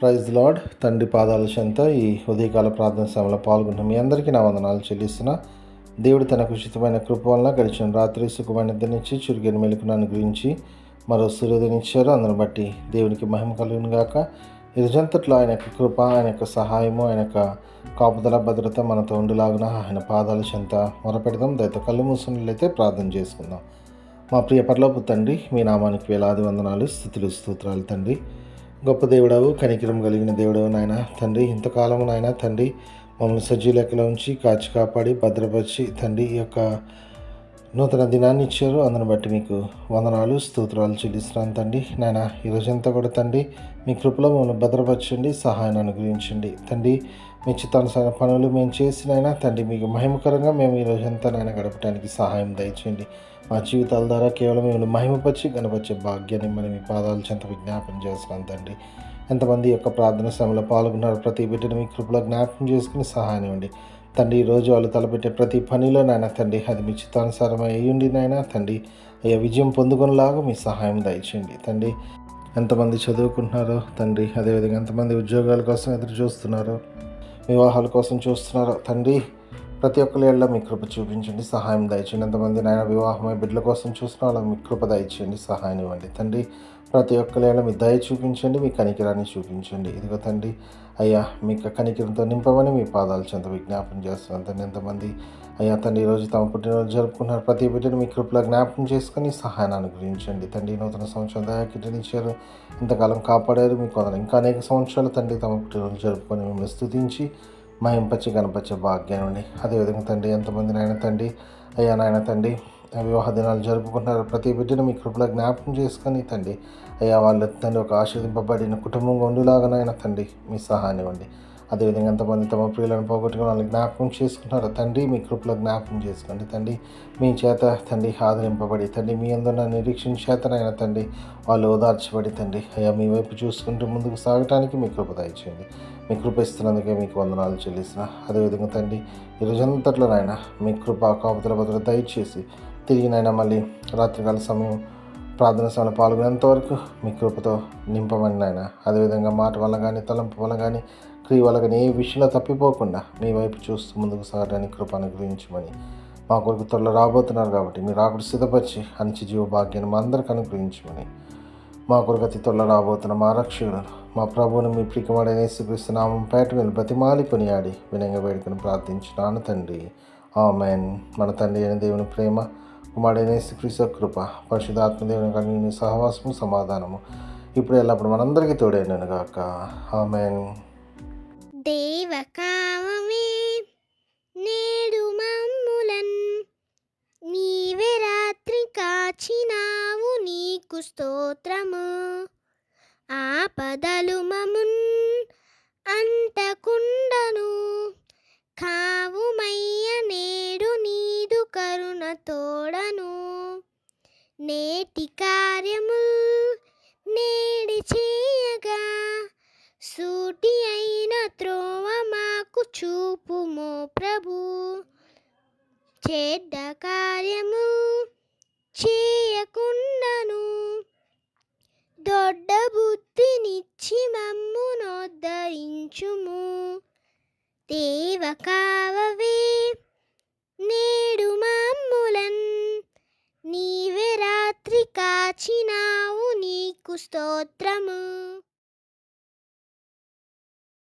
Praise lord. తండ్రి పాదాల చెంత ఈ ఉదయకాల ప్రార్థన సమయంలో పాల్గొన్న మీ అందరికీ నా వందనాలు చెల్లిస్తున్నా. దేవుడు తనకు ఉచితమైన కృప వలన గడిచిన రాత్రి సుఖమైన నిద్రనిచ్చి చురుగైన మెలకును అనుగ్రహించి మరో సూర్యోదయనిచ్చారు. అందును బట్టి దేవునికి మహిమ కలుగును గాక. ఈ రోజంతట్లో ఆయన యొక్క కృప, ఆయన యొక్క సహాయము, ఆయన యొక్క కాపుదల భద్రత మనతో ఉండిలాగున ఆయన పాదాల చెంత మొరపెడదాం. దయతో కళ్ళు మూసుకున్నట్లయితే ప్రార్థన చేసుకుందాం. మా ప్రియ పరలోపు తండ్రి, మీ నామానికి వేలాది వందనాలు, స్తుతులు, స్తోత్రాలు తండ్రి. గొప్ప దేవుడవు, కనికరం కలిగిన దేవుడవు నాయన తండ్రి. ఇంతకాలము నాయన తండ్రి మమ్మల్ని సజీవ లెక్కలో ఉంచి కాచి కాపాడి భద్రపరిచి తండ్రి ఈ యొక్క నూతన దినాన్ని ఇచ్చారు. అందును బట్టి మీకు వందనాలు, స్తోత్రాలు చెల్లిస్తున్నాను తండ్రి. నాయన ఈ రోజంతా కూడా తండ్రి మీ కృపలో మమ్మల్ని భద్రపరచండి, సహాయాన్ని అనుగ్రహించండి తండ్రి. మీ చిత్తానుసార పనులు మేము చేసినైనా తండ్రి మీకు మహిమకరంగా మేము ఈ రోజంతా నాయన గడపడానికి సహాయం దయచేయండి. మా జీవితాల ద్వారా కేవలం మిమ్మల్ని మహిమపరిచి గణపరిచే భాగ్యాన్ని మనం మీ పాదాల చెంత విజ్ఞాపన చేస్తున్నాం తండ్రి. ఎంతమంది యొక్క ప్రార్థన సమయంలో పాల్గొన్నారు, ప్రతి బిడ్డను మీ కృపలో జ్ఞాపకం చేసుకుని సహాయం ఇవ్వండి తండ్రి. ఈరోజు వాళ్ళు తలపెట్టే ప్రతి పనిలో నాయన తండ్రి అది మీ చిత్తానుసారమై అయ్యుండి నాయన తండ్రి అయ్యా విజయం పొందుకునేలాగా మీ సహాయం దయచేయండి తండ్రి. ఎంతమంది చదువుకుంటున్నారో తండ్రి, అదేవిధంగా ఎంతమంది ఉద్యోగాల కోసం ఎదురు చూస్తున్నారో, వివాహాల కోసం చూస్తున్నారో తండ్రి, ప్రతి ఒక్కరి ఏళ్ళ మీ కృప చూపించండి, సహాయం దయచేయండి. ఎంతమంది నాయన వివాహమై బిడ్డల కోసం చూసిన వాళ్ళకి మీ కృప దయచేయండి, సహాయం ఇవ్వండి తండ్రి. ప్రతి ఒక్కరి ఏళ్ళ మీ దయ చూపించండి, మీ కనికిరాన్ని చూపించండి. ఇదిగో తండ్రి అయ్యా మీకు కనికిరంతో నింపమని మీ పాదాల చెంత విజ్ఞాపన చేస్తున్నాను తండ్రి. ఎంతమంది అయ్యా తండ్రి ఈరోజు తమ పుట్టినరోజు జరుపుకున్నారు, ప్రతి బిడ్డను మీ కృపలో జ్ఞాపకం చేసుకుని సహాయాన్ని అనుగ్రహించండి తండ్రి. నూతన సంవత్సరం దయాకిటనిచ్చారు, ఇంతకాలం కాపాడారు, మీకు వందనాలు. ఇంకా అనేక సంవత్సరాలు తండ్రి తమ పుట్టినరోజు జరుపుకొని మిమ్మల్ని స్తుతించి మహింపచ్చి గణపచ్చే భాగ్యాన్ని. అదేవిధంగా తండ్రి ఎంతమంది నాయన తండ్రి అయ్యా నాయన తండ్రి వివాహ దినాలు జరుపుకుంటున్నారు, ప్రతి బిడ్డను మీ కృపలో జ్ఞాపకం చేసుకొని తండ్రి అయ్యా వాళ్ళ తండ్రి ఒక ఆశీర్వదింపబడిన కుటుంబంగా ఉండులాగానైనా తండ్రి మీ సహాయం ఇవ్వండి. అదేవిధంగా ఎంతమంది తమ ప్రియులను పోగొట్టుకుని వాళ్ళని జ్ఞాపకం చేసుకుంటున్నారో తండ్రి మీ కృపలో జ్ఞాపకం చేసుకోండి తండ్రి. మీ చేత తండ్రి ఆదరింపబడి తండ్రి మీ అందున్న నిరీక్షణ చేతనైనా తండ్రి వాళ్ళు ఓదార్చబడి తండ్రి అయ్యా మీ వైపు చూసుకుంటూ ముందుకు సాగటానికి మీ కృప దయచేయండి. మీ కృప ఇస్తున్నందుకే మీకు వందనాలు చెల్లిస్తున్నా. అదేవిధంగా తండ్రి ఈ రోజంతట్లో నాయన మీ కృప కాపుదల భద్రత దయచేసి తిరిగి నాయన మళ్ళీ రాత్రికాల సమయం ప్రార్థన సమయంలో పాల్గొనేంతవరకు మీ కృపతో నింపమని నాయన. అదేవిధంగా మాట వల్ల కానీ తలంపు వల్ల కానీ క్రియ వల్ల కానీ ఏ విషయంలో తప్పిపోకుండా మీ వైపు చూస్తూ ముందుకు సాగడానికి కృప అనుగ్రహించమని. మా కొరకు త్వరలో రాబోతున్నారు కాబట్టి మీరు రాకుడు సిద్ధపరిచి అనిచి జీవ భాగ్యాన్ని మా అందరికి అనుగ్రహించమని. మా కొరకు అతి త్వరలో రాబోతున్న మా రక్షకుడు మా ప్రభువును మీ ప్రియకుమారుడైన యేసుక్రీస్తు నామం పేట మీద బతిమాలి కొనియాడి వినంగా వేడుకను ప్రార్థించున్నాను తండ్రి, ఆమేన్. మన తండ్రి అయిన దేవుని ప్రేమ, కుమారుడైన యేసుక్రీస్తు కృప, పరిశుద్ధాత్మ దేవుని కలిగిన సహవాసము సమాధానము ఇప్పుడు ఎల్లప్పుడు మనందరికీ తోడైనను గాక, ఆమేన్. దేవకామమే నేడు మమ్ములన్ నీవే రాత్రి కాచినావు, నీకు స్తోత్రము. ఆపదలు మమున్ అంటకుండను కావుమయ్య, నేడు నీదు కరుణ తోడను. నేటి కార్యము నేడి చేయగా సూటి అయిన త్రోవ మాకు చూపుమో ప్రభు. చెడ్డ కార్యము చేయకుండాను దొడ్డ బుద్ధినిచ్చి మమ్మునోద్ధరించుము. దేవకావవే నేడు మమ్ములన్ నీవే రాత్రి కాచినావు, నీకు స్తోత్రము.